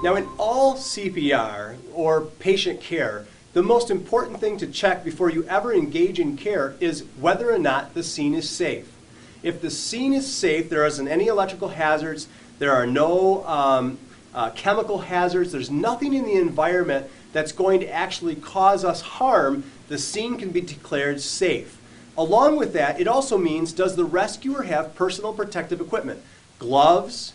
Now, in all CPR or patient care, the most important thing to check before you ever engage in care is whether or not the scene is safe. If the scene is safe, there isn't any electrical hazards, there are no chemical hazards, there's nothing in the environment that's going to actually cause us harm, the scene can be declared safe. Along with that, it also means, does the rescuer have personal protective equipment? Gloves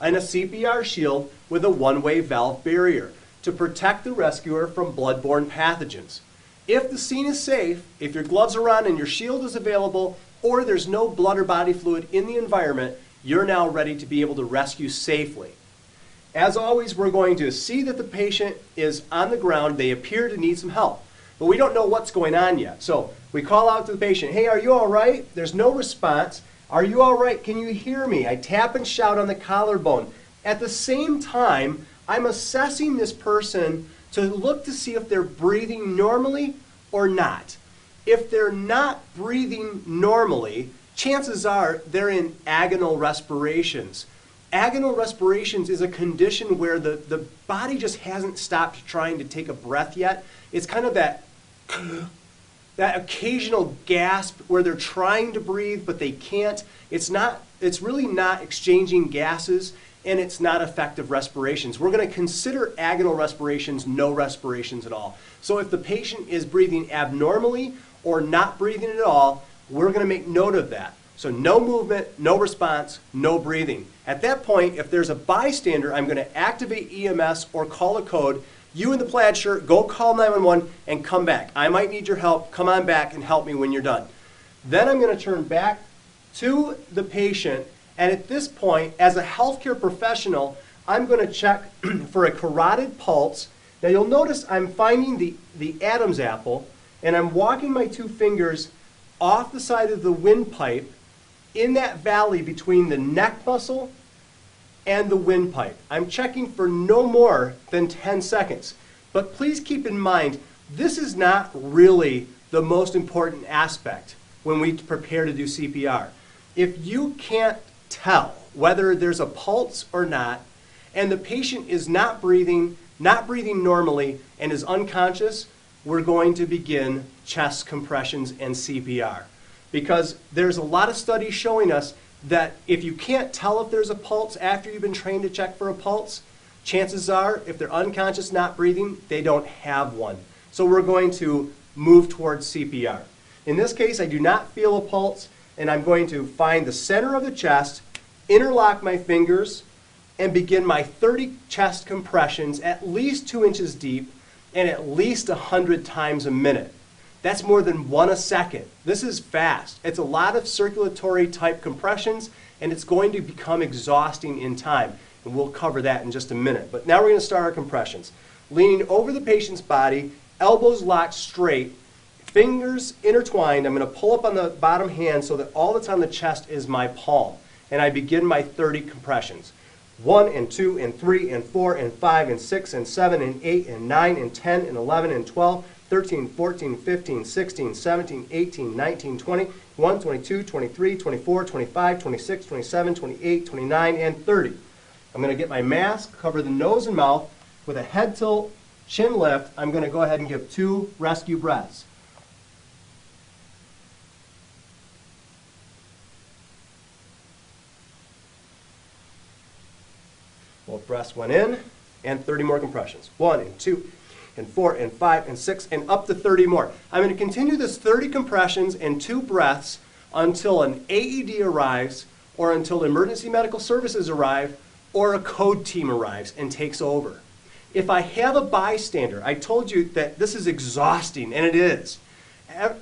and a CPR shield with a one-way valve barrier to protect the rescuer from bloodborne pathogens. If the scene is safe, if your gloves are on and your shield is available, or there's no blood or body fluid in the environment, you're now ready to be able to rescue safely. As always, we're going to see that the patient is on the ground, they appear to need some help, but we don't know what's going on yet. So we call out to the patient, hey, are you all right? There's no response. Are you all right? Can you hear me? I tap and shout on the collarbone. At the same time, I'm assessing this person to look to see if they're breathing normally or not. If they're not breathing normally, chances are they're in agonal respirations. Agonal respirations is a condition where the body just hasn't stopped trying to take a breath yet. It's kind of that occasional gasp where they're trying to breathe but they can't. It's really not exchanging gases, and it's not effective respirations. We're going to consider agonal respirations no respirations at all. So if the patient is breathing abnormally or not breathing at all, we're going to make note of that. So no movement, no response, no breathing. At that point, if there's a bystander, I'm going to activate EMS or call a code. You in the plaid shirt, go call 911 and come back. I might need your help. Come on back and help me when you're done. Then I'm going to turn back to the patient, and at this point, as a healthcare professional, I'm going to check for a carotid pulse. Now you'll notice I'm finding the Adam's apple, and I'm walking my two fingers off the side of the windpipe in that valley between the neck muscle and the windpipe. I'm checking for no more than 10 seconds. But please keep in mind, this is not really the most important aspect when we prepare to do CPR. If you can't tell whether there's a pulse or not, and the patient is not breathing normally, and is unconscious, we're going to begin chest compressions and CPR. Because there's a lot of studies showing us that if you can't tell if there's a pulse after you've been trained to check for a pulse, chances are, if they're unconscious, not breathing, they don't have one. So we're going to move towards CPR. In this case, I do not feel a pulse, and I'm going to find the center of the chest, interlock my fingers, and begin my 30 chest compressions at least 2 inches deep and at least 100 times a minute. That's more than 1 a second. This is fast. It's a lot of circulatory type compressions, and it's going to become exhausting in time. And we'll cover that in just a minute. But now we're going to start our compressions. Leaning over the patient's body, elbows locked straight, fingers intertwined. I'm going to pull up on the bottom hand so that all that's on the chest is my palm. And I begin my 30 compressions. 1 and 2 and 3 and 4 and 5 and 6 and 7 and 8 and 9 and 10 and 11 and 12, 13, 14, 15, 16, 17, 18, 19, 20, 21, 22, 23, 24, 25, 26, 27, 28, 29, and 30. I'm going to get my mask, cover the nose and mouth with a head tilt, chin lift. I'm going to go ahead and give 2 rescue breaths. Both breaths went in, and 30 more compressions. 1 and 2 and 4 and 5 and 6 and up to 30 more. I'm going to continue this 30 compressions and 2 breaths until an AED arrives, or until emergency medical services arrive, or a code team arrives and takes over. If I have a bystander, I told you that this is exhausting, and it is.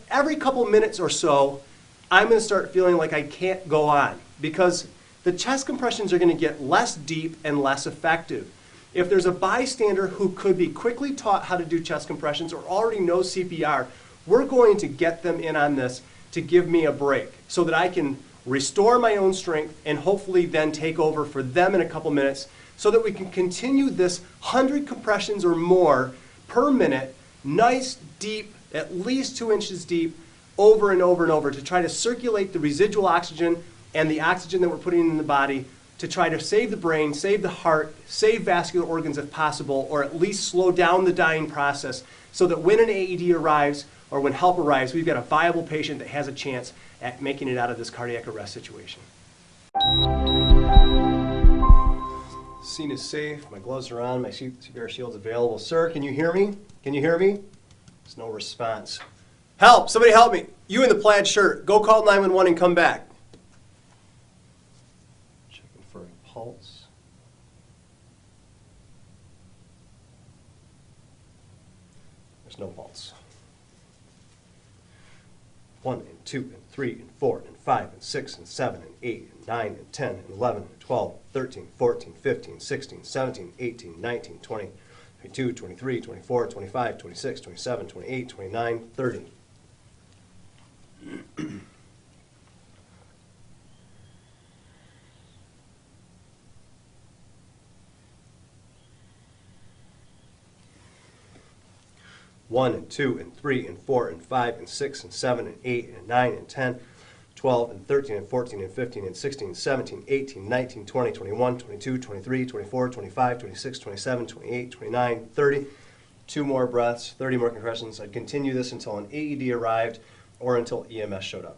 Every couple minutes or so, I'm going to start feeling like I can't go on, because the chest compressions are going to get less deep and less effective. If there's a bystander who could be quickly taught how to do chest compressions or already knows CPR, we're going to get them in on this to give me a break so that I can restore my own strength and hopefully then take over for them in a couple minutes so that we can continue this 100 compressions or more per minute, nice, deep, at least 2 inches deep, over and over and over to try to circulate the residual oxygen and the oxygen that we're putting in the body to try to save the brain, save the heart, save vascular organs if possible, or at least slow down the dying process so that when an AED arrives or when help arrives, we've got a viable patient that has a chance at making it out of this cardiac arrest situation. Scene is safe, my gloves are on, my CPR shield's available. Sir, can you hear me? Can you hear me? There's no response. Help! Somebody help me! You in the plaid shirt, go call 911 and come back. Checking for a pulse. There's no pulse. 1 and 2 and 3 and 4 and 5 and 6 and 7 and 8 and 9 and 10 and 11 and 12, 13, 14, 15, 16, 17, 18, 19, 20, 22, 23, 24, 25, 26, 27, 28, 29, 30. One and 2 and 3 and 4 and 5 and 6 and 7 and 8 and 9 and 10, 12 and 13 and 14 and 15 and 16, 17, 18, 19, 20, 21, 22, 23, 24, 25, 26, 27, 28, 29, 30. 2 more breaths, 30 more compressions. I'd continue this until an AED arrived or until EMS showed up.